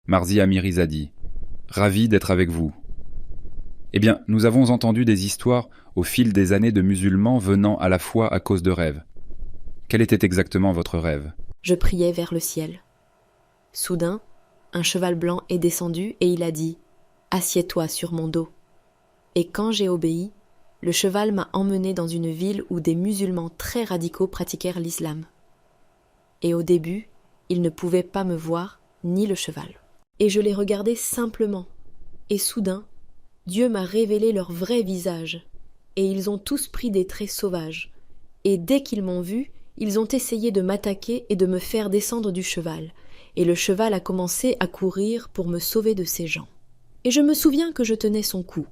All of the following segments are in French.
Marzi Amirizadi. Ravi d'être avec vous. Eh bien, nous avons entendu des histoires au fil des années de musulmans venant à la foi à cause de rêves. Quel était exactement votre rêve ? Je priais vers le ciel. Soudain, un cheval blanc est descendu et il a dit « Assieds-toi sur mon dos ». Et quand j'ai obéi, le cheval m'a emmené dans une ville où des musulmans très radicaux pratiquèrent l'islam. Et au début, ils ne pouvaient pas me voir, ni le cheval. Et je les regardais simplement. Et soudain, Dieu m'a révélé leur vrai visage. Et ils ont tous pris des traits sauvages. Et dès qu'ils m'ont vu, ils ont essayé de m'attaquer et de me faire descendre du cheval. Et le cheval a commencé à courir pour me sauver de ces gens. Et je me souviens que je tenais son cou.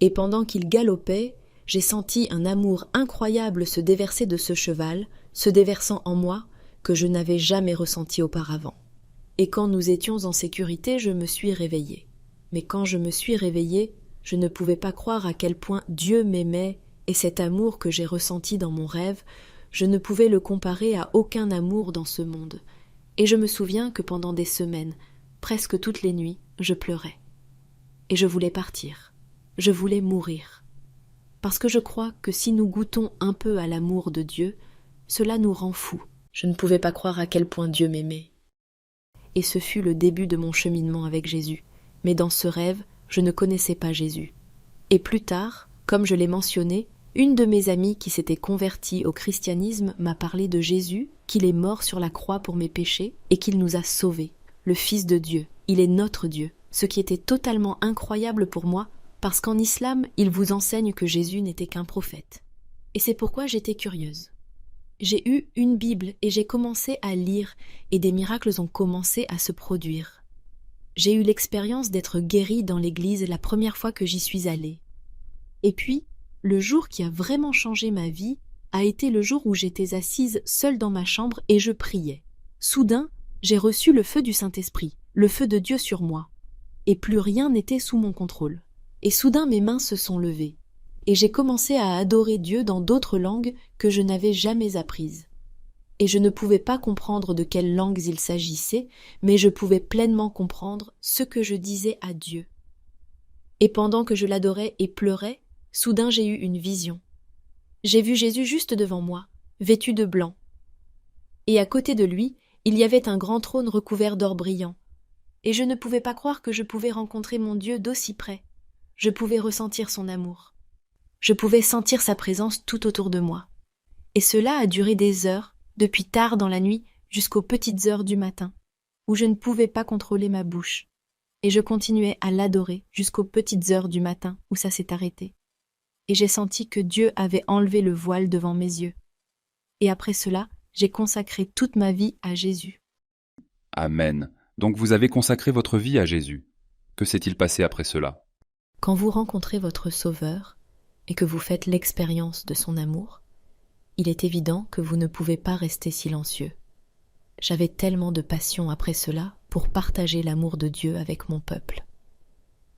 Et pendant qu'il galopait, j'ai senti un amour incroyable se déverser de ce cheval, se déversant en moi, que je n'avais jamais ressenti auparavant. Et quand nous étions en sécurité, je me suis réveillée. Mais quand je me suis réveillée, je ne pouvais pas croire à quel point Dieu m'aimait, et cet amour que j'ai ressenti dans mon rêve, je ne pouvais le comparer à aucun amour dans ce monde. Et je me souviens que pendant des semaines, presque toutes les nuits, je pleurais. Et je voulais partir. Je voulais mourir. Parce que je crois que si nous goûtons un peu à l'amour de Dieu, cela nous rend fous. Je ne pouvais pas croire à quel point Dieu m'aimait. Et ce fut le début de mon cheminement avec Jésus. Mais dans ce rêve, je ne connaissais pas Jésus. Et plus tard, comme je l'ai mentionné, une de mes amies qui s'était convertie au christianisme m'a parlé de Jésus, qu'il est mort sur la croix pour mes péchés et qu'il nous a sauvés. Le Fils de Dieu, il est notre Dieu, ce qui était totalement incroyable pour moi, parce qu'en islam, il vous enseigne que Jésus n'était qu'un prophète. Et c'est pourquoi j'étais curieuse. J'ai eu une Bible et j'ai commencé à lire, et des miracles ont commencé à se produire. J'ai eu l'expérience d'être guérie dans l'église la première fois que j'y suis allée. Et puis, le jour qui a vraiment changé ma vie a été le jour où j'étais assise seule dans ma chambre et je priais. Soudain, j'ai reçu le feu du Saint-Esprit, le feu de Dieu sur moi. Et plus rien n'était sous mon contrôle. Et soudain mes mains se sont levées. Et j'ai commencé à adorer Dieu dans d'autres langues que je n'avais jamais apprises. Et je ne pouvais pas comprendre de quelles langues il s'agissait, mais je pouvais pleinement comprendre ce que je disais à Dieu. Et pendant que je l'adorais et pleurais, soudain j'ai eu une vision. J'ai vu Jésus juste devant moi, vêtu de blanc. Et à côté de lui, il y avait un grand trône recouvert d'or brillant. Et je ne pouvais pas croire que je pouvais rencontrer mon Dieu d'aussi près. Je pouvais ressentir son amour. Je pouvais sentir sa présence tout autour de moi. Et cela a duré des heures, depuis tard dans la nuit jusqu'aux petites heures du matin, où je ne pouvais pas contrôler ma bouche. Et je continuais à l'adorer jusqu'aux petites heures du matin où ça s'est arrêté. Et j'ai senti que Dieu avait enlevé le voile devant mes yeux. Et après cela, j'ai consacré toute ma vie à Jésus. Amen. Donc vous avez consacré votre vie à Jésus. Que s'est-il passé après cela ? Quand vous rencontrez votre Sauveur et que vous faites l'expérience de son amour, il est évident que vous ne pouvez pas rester silencieux. J'avais tellement de passion après cela pour partager l'amour de Dieu avec mon peuple.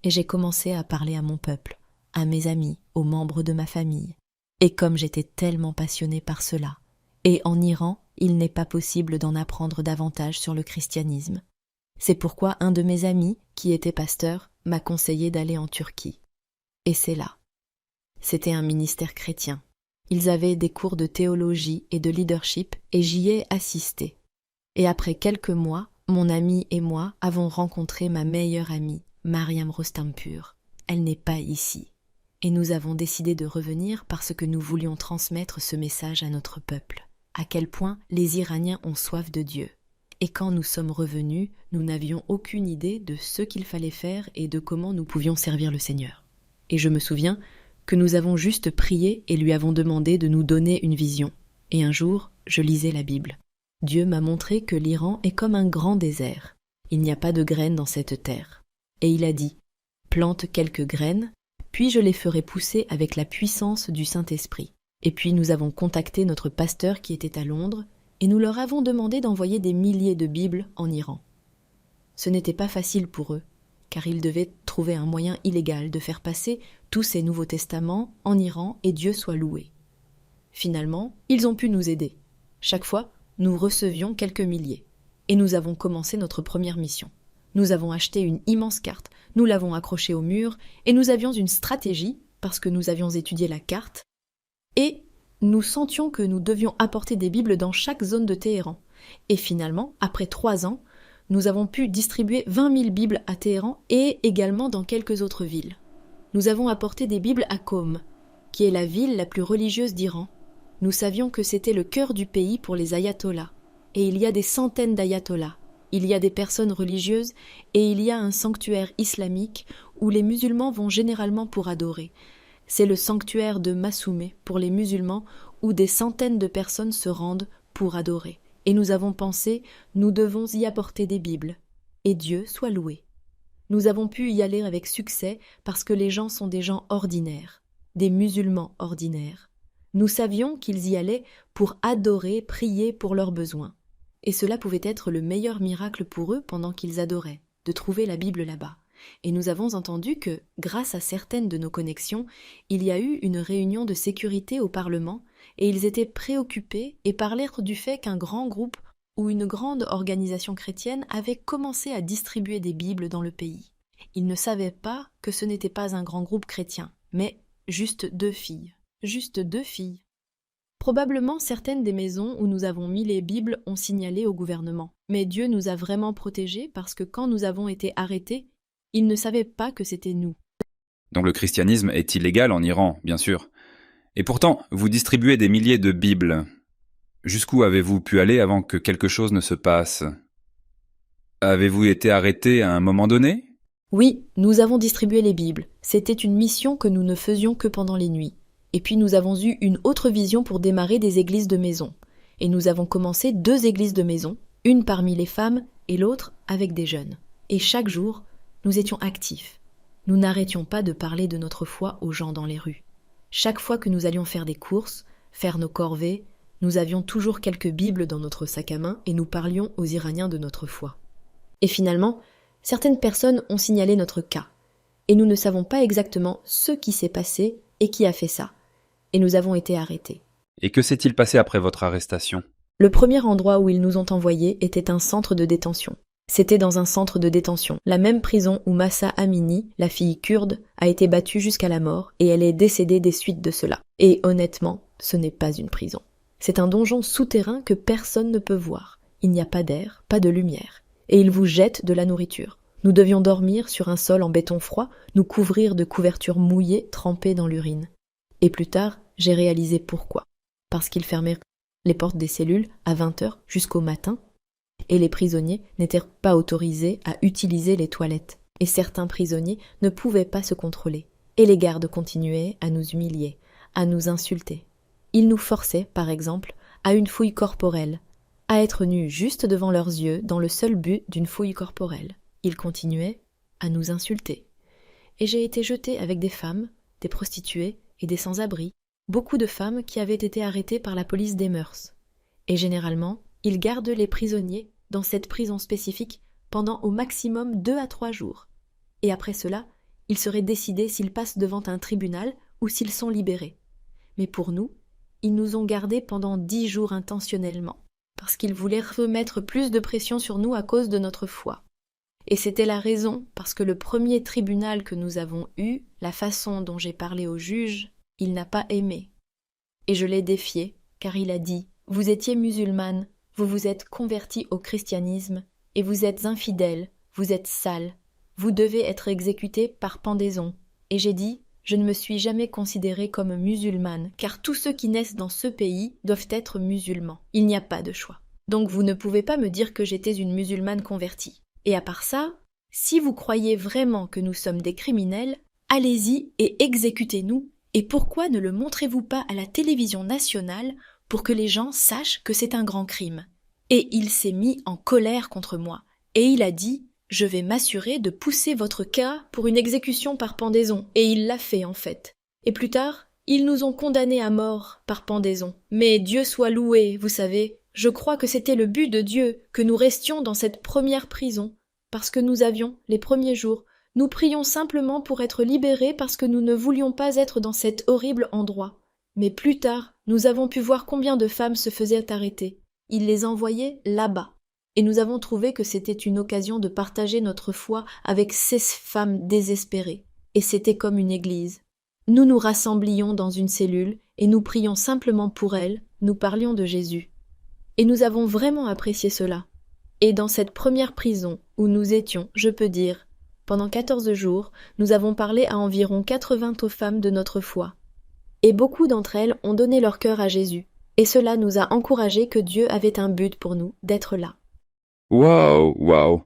Et j'ai commencé à parler à mon peuple, à mes amis, aux membres de ma famille. Et comme j'étais tellement passionnée par cela, et en Iran, il n'est pas possible d'en apprendre davantage sur le christianisme. C'est pourquoi un de mes amis, qui était pasteur, m'a conseillé d'aller en Turquie. Et c'est là. C'était un ministère chrétien. Ils avaient des cours de théologie et de leadership et j'y ai assisté. Et après quelques mois, mon ami et moi avons rencontré ma meilleure amie, Mariam Rostampur. Elle n'est pas ici. Et nous avons décidé de revenir parce que nous voulions transmettre ce message à notre peuple. À quel point les Iraniens ont soif de Dieu. Et quand nous sommes revenus, nous n'avions aucune idée de ce qu'il fallait faire et de comment nous pouvions servir le Seigneur. Et je me souviens que nous avons juste prié et lui avons demandé de nous donner une vision. Et un jour, je lisais la Bible. Dieu m'a montré que l'Iran est comme un grand désert. Il n'y a pas de graines dans cette terre. Et il a dit, plante quelques graines, puis je les ferai pousser avec la puissance du Saint-Esprit. Et puis nous avons contacté notre pasteur qui était à Londres, et nous leur avons demandé d'envoyer des milliers de Bibles en Iran. Ce n'était pas facile pour eux, car ils devaient trouver un moyen illégal de faire passer tous ces Nouveaux Testaments en Iran et Dieu soit loué. Finalement, ils ont pu nous aider. Chaque fois, nous recevions quelques milliers, et nous avons commencé notre première mission. Nous avons acheté une immense carte, nous l'avons accrochée au mur, et nous avions une stratégie, parce que nous avions étudié la carte, et nous sentions que nous devions apporter des Bibles dans chaque zone de Téhéran. Et finalement, après 3 ans, nous avons pu distribuer 20 000 Bibles à Téhéran et également dans quelques autres villes. Nous avons apporté des Bibles à Qom, qui est la ville la plus religieuse d'Iran. Nous savions que c'était le cœur du pays pour les ayatollahs. Et il y a des centaines d'ayatollahs. Il y a des personnes religieuses et il y a un sanctuaire islamique où les musulmans vont généralement pour adorer. C'est le sanctuaire de Massoumé pour les musulmans où des centaines de personnes se rendent pour adorer. Et nous avons pensé, nous devons y apporter des Bibles. Et Dieu soit loué. Nous avons pu y aller avec succès parce que les gens sont des gens ordinaires, des musulmans ordinaires. Nous savions qu'ils y allaient pour adorer, prier pour leurs besoins. Et cela pouvait être le meilleur miracle pour eux pendant qu'ils adoraient, de trouver la Bible là-bas. Et nous avons entendu que, grâce à certaines de nos connexions, il y a eu une réunion de sécurité au Parlement, et ils étaient préoccupés et parlèrent du fait qu'un grand groupe ou une grande organisation chrétienne avait commencé à distribuer des Bibles dans le pays. Ils ne savaient pas que ce n'était pas un grand groupe chrétien, mais juste 2 filles. Juste 2 filles. Probablement certaines des maisons où nous avons mis les Bibles ont signalé au gouvernement. Mais Dieu nous a vraiment protégés parce que quand nous avons été arrêtés, ils ne savaient pas que c'était nous. Donc le christianisme est illégal en Iran, bien sûr. Et pourtant, vous distribuez des milliers de Bibles. Jusqu'où avez-vous pu aller avant que quelque chose ne se passe ? Avez-vous été arrêté à un moment donné ? Oui, nous avons distribué les Bibles. C'était une mission que nous ne faisions que pendant les nuits. Et puis nous avons eu une autre vision pour démarrer des églises de maison. Et nous avons commencé 2 églises de maison, une parmi les femmes et l'autre avec des jeunes. Et chaque jour, nous étions actifs. Nous n'arrêtions pas de parler de notre foi aux gens dans les rues. Chaque fois que nous allions faire des courses, faire nos corvées, nous avions toujours quelques Bibles dans notre sac à main et nous parlions aux Iraniens de notre foi. Et finalement, certaines personnes ont signalé notre cas. Et nous ne savons pas exactement ce qui s'est passé et qui a fait ça. Et nous avons été arrêtés. Et que s'est-il passé après votre arrestation ? Le premier endroit où ils nous ont envoyés était un centre de détention. C'était dans un centre de détention, la même prison où Mahsa Amini, la fille kurde, a été battue jusqu'à la mort et elle est décédée des suites de cela. Et honnêtement, ce n'est pas une prison. C'est un donjon souterrain que personne ne peut voir. Il n'y a pas d'air, pas de lumière. Et ils vous jettent de la nourriture. Nous devions dormir sur un sol en béton froid, nous couvrir de couvertures mouillées trempées dans l'urine. Et plus tard, j'ai réalisé pourquoi. Parce qu'ils fermaient les portes des cellules à 20h jusqu'au matin, et les prisonniers n'étaient pas autorisés à utiliser les toilettes. Et certains prisonniers ne pouvaient pas se contrôler. Et les gardes continuaient à nous humilier, à nous insulter. Ils nous forçaient, par exemple, à une fouille corporelle, à être nus juste devant leurs yeux dans le seul but d'une fouille corporelle. Ils continuaient à nous insulter. Et j'ai été jetée avec des femmes, des prostituées et des sans-abri, beaucoup de femmes qui avaient été arrêtées par la police des mœurs. Et généralement, ils gardent les prisonniers dans cette prison spécifique pendant au maximum 2 à 3 jours. Et après cela, il serait décidé s'ils passent devant un tribunal ou s'ils sont libérés. Mais pour nous, ils nous ont gardés pendant 10 jours intentionnellement, parce qu'ils voulaient remettre plus de pression sur nous à cause de notre foi. Et c'était la raison, parce que le premier tribunal que nous avons eu, la façon dont j'ai parlé au juge, il n'a pas aimé. Et je l'ai défié, car il a dit « Vous étiez musulmane, vous vous êtes convertie au christianisme, et vous êtes infidèle, vous êtes sale, vous devez être exécutée par pendaison. » Et j'ai dit « Je ne me suis jamais considérée comme musulmane, car tous ceux qui naissent dans ce pays doivent être musulmans. Il n'y a pas de choix. Donc vous ne pouvez pas me dire que j'étais une musulmane convertie. Et à part ça, si vous croyez vraiment que nous sommes des criminels, allez-y et exécutez-nous. Et pourquoi ne le montrez-vous pas à la télévision nationale pour que les gens sachent que c'est un grand crime ? Et il s'est mis en colère contre moi. Et il a dit « Je vais m'assurer de pousser votre cas pour une exécution par pendaison. » Et il l'a fait en fait. Et plus tard, ils nous ont condamnés à mort par pendaison. Mais Dieu soit loué, vous savez. Je crois que c'était le but de Dieu, que nous restions dans cette première prison, parce que nous avions, les premiers jours, nous prions simplement pour être libérés parce que nous ne voulions pas être dans cet horrible endroit. Mais plus tard, nous avons pu voir combien de femmes se faisaient arrêter. Ils les envoyaient là-bas. Et nous avons trouvé que c'était une occasion de partager notre foi avec ces femmes désespérées. Et c'était comme une église. Nous nous rassemblions dans une cellule et nous prions simplement pour elles, nous parlions de Jésus. Et nous avons vraiment apprécié cela. Et dans cette première prison où nous étions, je peux dire, pendant 14 jours, nous avons parlé à environ 80 femmes de notre foi. Et beaucoup d'entre elles ont donné leur cœur à Jésus. Et cela nous a encouragés que Dieu avait un but pour nous, d'être là. Waouh.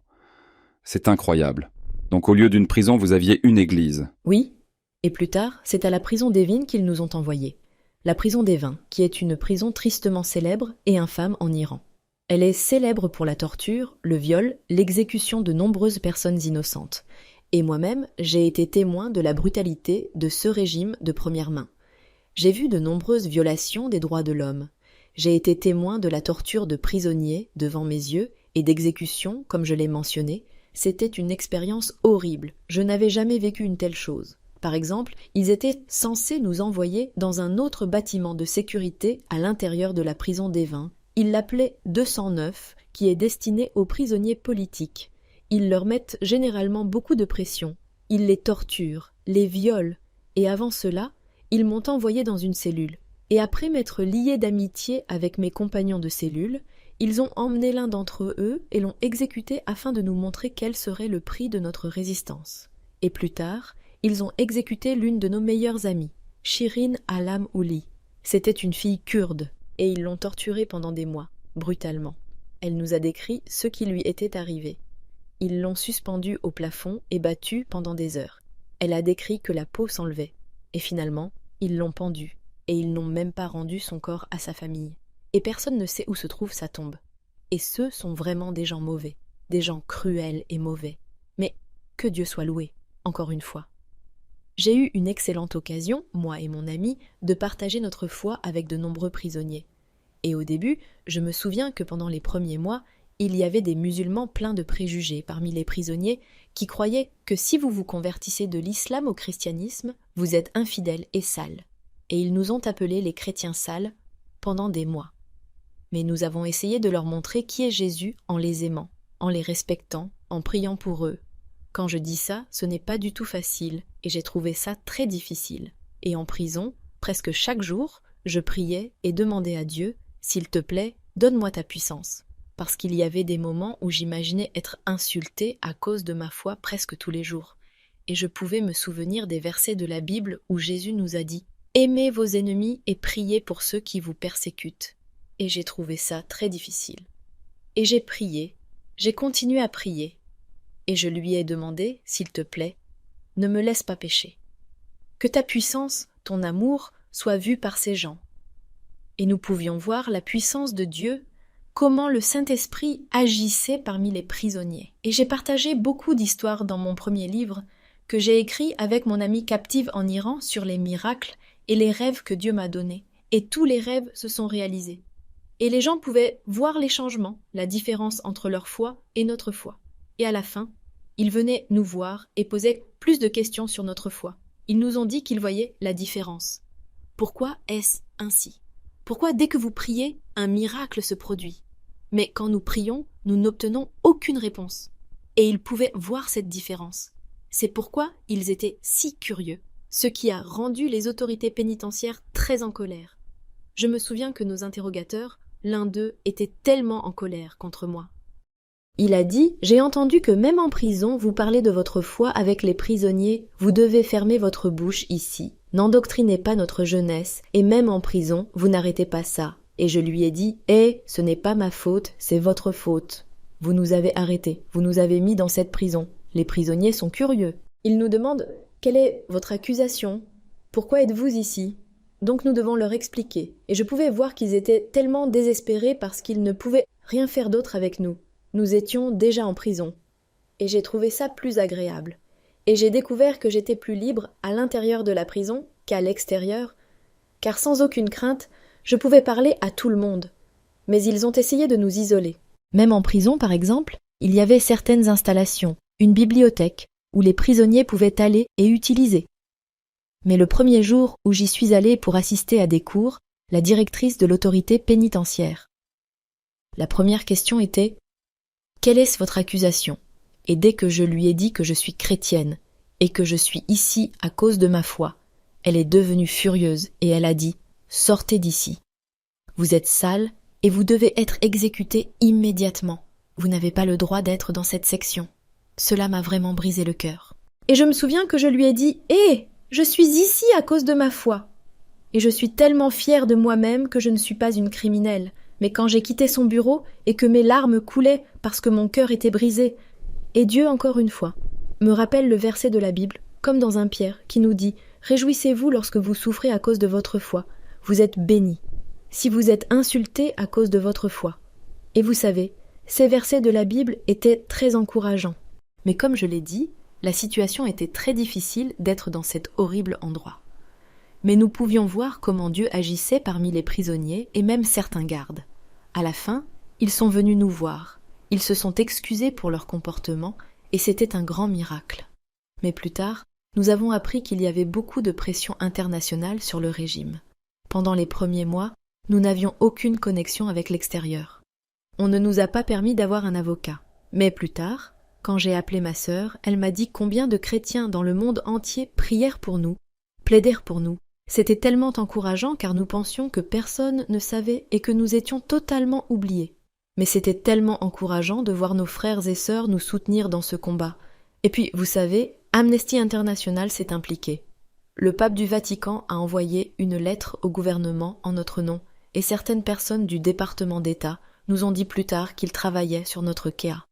C'est incroyable. Donc au lieu d'une prison, vous aviez une église. Oui, et plus tard, c'est à la prison d'Evin qu'ils nous ont envoyés. La prison d'Evin, qui est une prison tristement célèbre et infâme en Iran. Elle est célèbre pour la torture, le viol, l'exécution de nombreuses personnes innocentes. Et moi-même, j'ai été témoin de la brutalité de ce régime de première main. J'ai vu de nombreuses violations des droits de l'homme. J'ai été témoin de la torture de prisonniers devant mes yeux et d'exécutions, comme je l'ai mentionné. C'était une expérience horrible. Je n'avais jamais vécu une telle chose. Par exemple, ils étaient censés nous envoyer dans un autre bâtiment de sécurité à l'intérieur de la prison d'Evin. Ils l'appelaient 209, qui est destiné aux prisonniers politiques. Ils leur mettent généralement beaucoup de pression. Ils les torturent, les violent. Et avant cela, ils m'ont envoyé dans une cellule. Et après m'être lié d'amitié avec mes compagnons de cellule, ils ont emmené l'un d'entre eux et l'ont exécuté afin de nous montrer quel serait le prix de notre résistance. Et plus tard, ils ont exécuté l'une de nos meilleures amies, Shirin Alam Ouli. C'était une fille kurde, et ils l'ont torturée pendant des mois, brutalement. Elle nous a décrit ce qui lui était arrivé. Ils l'ont suspendue au plafond et battue pendant des heures. Elle a décrit que la peau s'enlevait. Et finalement, ils l'ont pendue, et ils n'ont même pas rendu son corps à sa famille. Et personne ne sait où se trouve sa tombe. Et ceux sont vraiment des gens mauvais, des gens cruels et mauvais. Mais que Dieu soit loué, encore une fois. J'ai eu une excellente occasion, moi et mon ami, de partager notre foi avec de nombreux prisonniers. Et au début, je me souviens que pendant les premiers mois, il y avait des musulmans pleins de préjugés parmi les prisonniers qui croyaient que si vous vous convertissez de l'islam au christianisme, vous êtes infidèles et sales. Et ils nous ont appelés les chrétiens sales pendant des mois. Mais nous avons essayé de leur montrer qui est Jésus en les aimant, en les respectant, en priant pour eux. Quand je dis ça, ce n'est pas du tout facile, et j'ai trouvé ça très difficile. Et en prison, presque chaque jour, je priais et demandais à Dieu, « S'il te plaît, donne-moi ta puissance ». Parce qu'il y avait des moments où j'imaginais être insultée à cause de ma foi presque tous les jours. Et je pouvais me souvenir des versets de la Bible où Jésus nous a dit « Aimez vos ennemis et priez pour ceux qui vous persécutent ». Et j'ai trouvé ça très difficile. Et j'ai prié, j'ai continué à prier. Et je lui ai demandé, s'il te plaît, ne me laisse pas pécher. Que ta puissance, ton amour, soit vue par ces gens. Et nous pouvions voir la puissance de Dieu, comment le Saint-Esprit agissait parmi les prisonniers. Et j'ai partagé beaucoup d'histoires dans mon premier livre, que j'ai écrit avec mon amie captive en Iran sur les miracles et les rêves que Dieu m'a donnés. Et tous les rêves se sont réalisés. Et les gens pouvaient voir les changements, la différence entre leur foi et notre foi. Et à la fin, ils venaient nous voir et posaient plus de questions sur notre foi. Ils nous ont dit qu'ils voyaient la différence. Pourquoi est-ce ainsi ? Pourquoi dès que vous priez, un miracle se produit ? Mais quand nous prions, nous n'obtenons aucune réponse. Et ils pouvaient voir cette différence. C'est pourquoi ils étaient si curieux, ce qui a rendu les autorités pénitentiaires très en colère. Je me souviens que nos interrogateurs, l'un d'eux était tellement en colère contre moi. Il a dit « J'ai entendu que même en prison, vous parlez de votre foi avec les prisonniers, vous devez fermer votre bouche ici. N'endoctrinez pas notre jeunesse, et même en prison, vous n'arrêtez pas ça. » Et je lui ai dit « ce n'est pas ma faute, c'est votre faute. Vous nous avez arrêtés, vous nous avez mis dans cette prison. Les prisonniers sont curieux. Ils nous demandent « Quelle est votre accusation ? Pourquoi êtes-vous ici ?» Donc nous devons leur expliquer. Et je pouvais voir qu'ils étaient tellement désespérés parce qu'ils ne pouvaient rien faire d'autre avec nous. Nous étions déjà en prison. Et j'ai trouvé ça plus agréable. Et j'ai découvert que j'étais plus libre à l'intérieur de la prison qu'à l'extérieur, car sans aucune crainte, je pouvais parler à tout le monde. Mais ils ont essayé de nous isoler. Même en prison, par exemple, il y avait certaines installations, une bibliothèque, où les prisonniers pouvaient aller et utiliser. Mais le premier jour où j'y suis allée pour assister à des cours, la directrice de l'autorité pénitentiaire. La première question était Quelle est votre accusation ? Et dès que je lui ai dit que je suis chrétienne et que je suis ici à cause de ma foi, elle est devenue furieuse et elle a dit « Sortez d'ici. Vous êtes sale et vous devez être exécuté immédiatement. Vous n'avez pas le droit d'être dans cette section. » Cela m'a vraiment brisé le cœur. Et je me souviens que je lui ai dit « Hé, je suis ici à cause de ma foi. » Et je suis tellement fière de moi-même que je ne suis pas une criminelle. Mais quand j'ai quitté son bureau et que mes larmes coulaient parce que mon cœur était brisé, et Dieu, encore une fois, me rappelle le verset de la Bible, comme dans un Pierre, qui nous dit « Réjouissez-vous lorsque vous souffrez à cause de votre foi. Vous êtes bénis. Si vous êtes insultés à cause de votre foi. » Et vous savez, ces versets de la Bible étaient très encourageants. Mais comme je l'ai dit, la situation était très difficile d'être dans cet horrible endroit. Mais nous pouvions voir comment Dieu agissait parmi les prisonniers et même certains gardes. À la fin, ils sont venus nous voir. Ils se sont excusés pour leur comportement et c'était un grand miracle. Mais plus tard, nous avons appris qu'il y avait beaucoup de pression internationale sur le régime. Pendant les premiers mois, nous n'avions aucune connexion avec l'extérieur. On ne nous a pas permis d'avoir un avocat. Mais plus tard, quand j'ai appelé ma sœur, elle m'a dit combien de chrétiens dans le monde entier prièrent pour nous, plaidèrent pour nous. C'était tellement encourageant car nous pensions que personne ne savait et que nous étions totalement oubliés. Mais c'était tellement encourageant de voir nos frères et sœurs nous soutenir dans ce combat. Et puis, vous savez, Amnesty International s'est impliqué. Le pape du Vatican a envoyé une lettre au gouvernement en notre nom et certaines personnes du département d'État nous ont dit plus tard qu'ils travaillaient sur notre cas.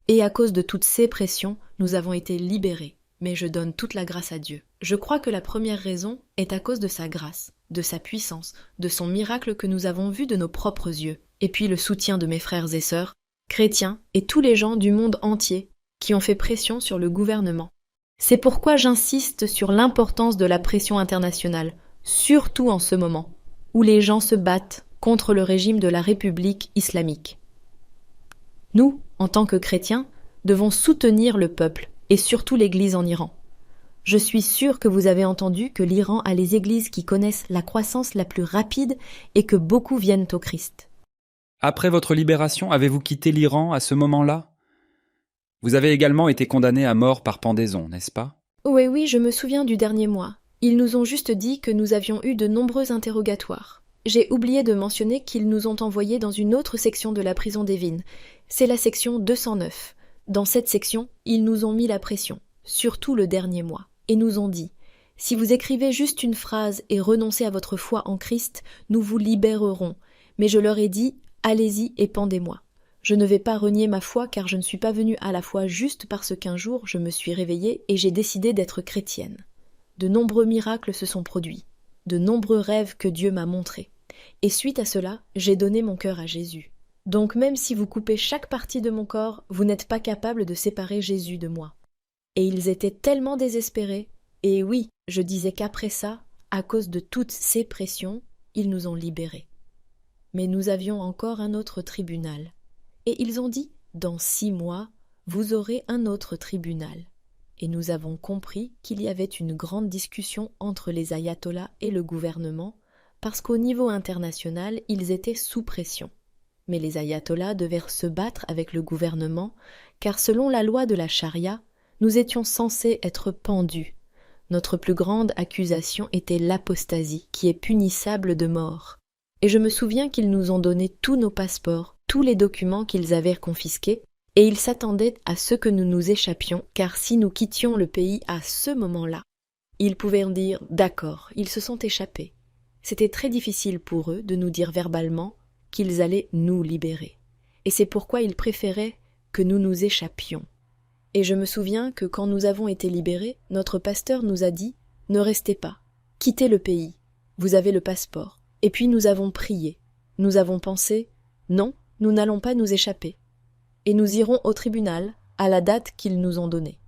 Et à cause de toutes ces pressions, nous avons été libérés. Mais je donne toute la grâce à Dieu. Je crois que la première raison est à cause de sa grâce, de sa puissance, de son miracle que nous avons vu de nos propres yeux, et puis le soutien de mes frères et sœurs, chrétiens et tous les gens du monde entier qui ont fait pression sur le gouvernement. C'est pourquoi j'insiste sur l'importance de la pression internationale, surtout en ce moment, où les gens se battent contre le régime de la République islamique. Nous, en tant que chrétiens, devons soutenir le peuple, et surtout l'Église en Iran. Je suis sûre que vous avez entendu que l'Iran a les églises qui connaissent la croissance la plus rapide et que beaucoup viennent au Christ. Après votre libération, avez-vous quitté l'Iran à ce moment-là ? Vous avez également été condamné à mort par pendaison, n'est-ce pas ? Oui, je me souviens du dernier mois. Ils nous ont juste dit que nous avions eu de nombreux interrogatoires. J'ai oublié de mentionner qu'ils nous ont envoyés dans une autre section de la prison d'Evin. C'est la section 209. Dans cette section, ils nous ont mis la pression, surtout le dernier mois, et nous ont dit « Si vous écrivez juste une phrase et renoncez à votre foi en Christ, nous vous libérerons. » Mais je leur ai dit « Allez-y et pendez-moi. » Je ne vais pas renier ma foi car je ne suis pas venue à la foi juste parce qu'un jour je me suis réveillée et j'ai décidé d'être chrétienne. De nombreux miracles se sont produits, de nombreux rêves que Dieu m'a montrés. Et suite à cela, j'ai donné mon cœur à Jésus. Donc même si vous coupez chaque partie de mon corps, vous n'êtes pas capable de séparer Jésus de moi. Et ils étaient tellement désespérés, et oui, je disais qu'après ça, à cause de toutes ces pressions, ils nous ont libérés. Mais nous avions encore un autre tribunal. Et ils ont dit, dans 6 mois, vous aurez un autre tribunal. Et nous avons compris qu'il y avait une grande discussion entre les ayatollahs et le gouvernement, parce qu'au niveau international, ils étaient sous pression. Mais les ayatollahs devaient se battre avec le gouvernement, car selon la loi de la charia, nous étions censés être pendus. Notre plus grande accusation était l'apostasie, qui est punissable de mort. Et je me souviens qu'ils nous ont donné tous nos passeports, tous les documents qu'ils avaient confisqués, et ils s'attendaient à ce que nous nous échappions, car si nous quittions le pays à ce moment-là, ils pouvaient dire « d'accord, ils se sont échappés ». C'était très difficile pour eux de nous dire verbalement qu'ils allaient nous libérer. Et c'est pourquoi ils préféraient que nous nous échappions. Et je me souviens que quand nous avons été libérés, notre pasteur nous a dit « Ne restez pas, quittez le pays, vous avez le passeport ». Et puis nous avons prié, nous avons pensé « Non, nous n'allons pas nous échapper ». Et nous irons au tribunal à la date qu'ils nous ont donnée.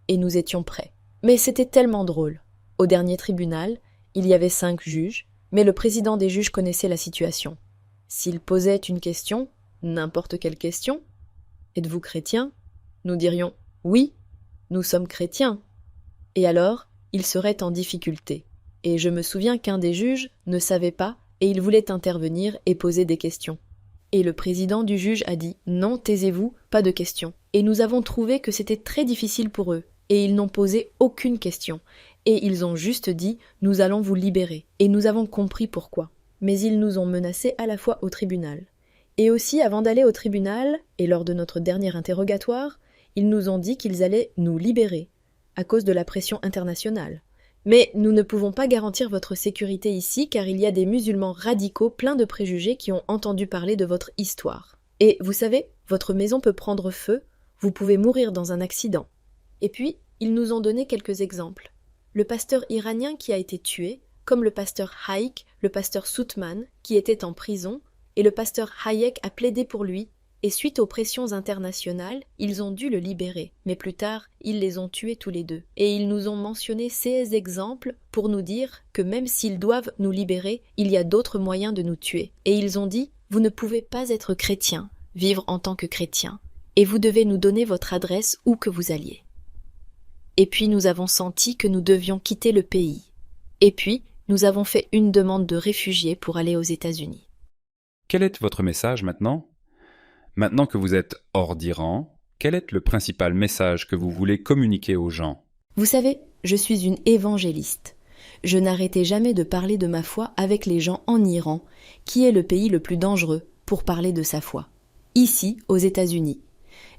Et nous étions prêts. Mais c'était tellement drôle. Au dernier tribunal, il y avait 5 juges, mais le président des juges connaissait la situation. S'il posait une question, n'importe quelle question, « Êtes-vous chrétien ?» Nous dirions « Oui, nous sommes chrétiens ». Et alors, il serait en difficulté. Et je me souviens qu'un des juges ne savait pas et il voulait intervenir et poser des questions. Et le président du juge a dit « Non, taisez-vous, pas de questions ». Et nous avons trouvé que c'était très difficile pour eux, et ils n'ont posé aucune question. Et ils ont juste dit « Nous allons vous libérer ». Et nous avons compris pourquoi. Mais ils nous ont menacés à la fois au tribunal. Et aussi, avant d'aller au tribunal, et lors de notre dernier interrogatoire, ils nous ont dit qu'ils allaient nous libérer, à cause de la pression internationale. Mais nous ne pouvons pas garantir votre sécurité ici car il y a des musulmans radicaux pleins de préjugés qui ont entendu parler de votre histoire. Et vous savez, votre maison peut prendre feu, vous pouvez mourir dans un accident. Et puis, ils nous ont donné quelques exemples. Le pasteur iranien qui a été tué, comme le pasteur Haïk, le pasteur Soutman, qui était en prison, et le pasteur Hayek a plaidé pour lui, et suite aux pressions internationales, ils ont dû le libérer, mais plus tard, ils les ont tués tous les deux. Et ils nous ont mentionné ces exemples pour nous dire que même s'ils doivent nous libérer, il y a d'autres moyens de nous tuer. Et ils ont dit, vous ne pouvez pas être chrétien, vivre en tant que chrétien, et vous devez nous donner votre adresse où que vous alliez. Et puis nous avons senti que nous devions quitter le pays. Et puis, nous avons fait une demande de réfugiés pour aller aux États-Unis. Quel est votre message maintenant ? Maintenant que vous êtes hors d'Iran, quel est le principal message que vous voulez communiquer aux gens ? Vous savez, je suis une évangéliste. Je n'arrêtais jamais de parler de ma foi avec les gens en Iran, qui est le pays le plus dangereux pour parler de sa foi. Ici, aux États-Unis.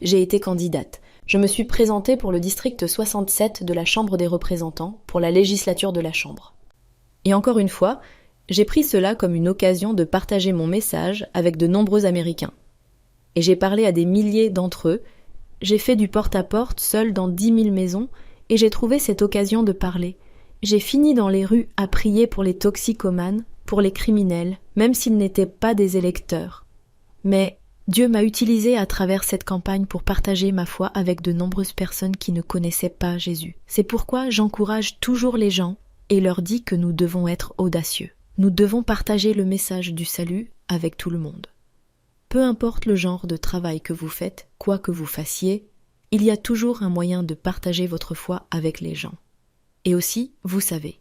J'ai été candidate. Je me suis présentée pour le district 67 de la Chambre des représentants, pour la législature de la Chambre. Et encore une fois, j'ai pris cela comme une occasion de partager mon message avec de nombreux Américains. Et j'ai parlé à des milliers d'entre eux, j'ai fait du porte-à-porte seul dans 10 000 maisons, et j'ai trouvé cette occasion de parler. J'ai fini dans les rues à prier pour les toxicomanes, pour les criminels, même s'ils n'étaient pas des électeurs. Mais Dieu m'a utilisé à travers cette campagne pour partager ma foi avec de nombreuses personnes qui ne connaissaient pas Jésus. C'est pourquoi j'encourage toujours les gens et leur dis que nous devons être audacieux. Nous devons partager le message du salut avec tout le monde. Peu importe le genre de travail que vous faites, quoi que vous fassiez, il y a toujours un moyen de partager votre foi avec les gens. Et aussi, vous savez,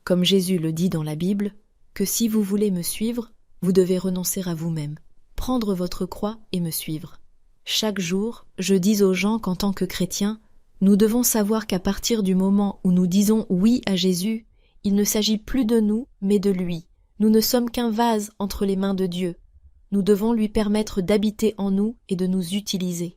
comme Jésus le dit dans la Bible, que si vous voulez me suivre, vous devez renoncer à vous-même, prendre votre croix et me suivre. Chaque jour, je dis aux gens qu'en tant que chrétiens, nous devons savoir qu'à partir du moment où nous disons oui à Jésus, il ne s'agit plus de nous, mais de lui. Nous ne sommes qu'un vase entre les mains de Dieu. Nous devons lui permettre d'habiter en nous et de nous utiliser.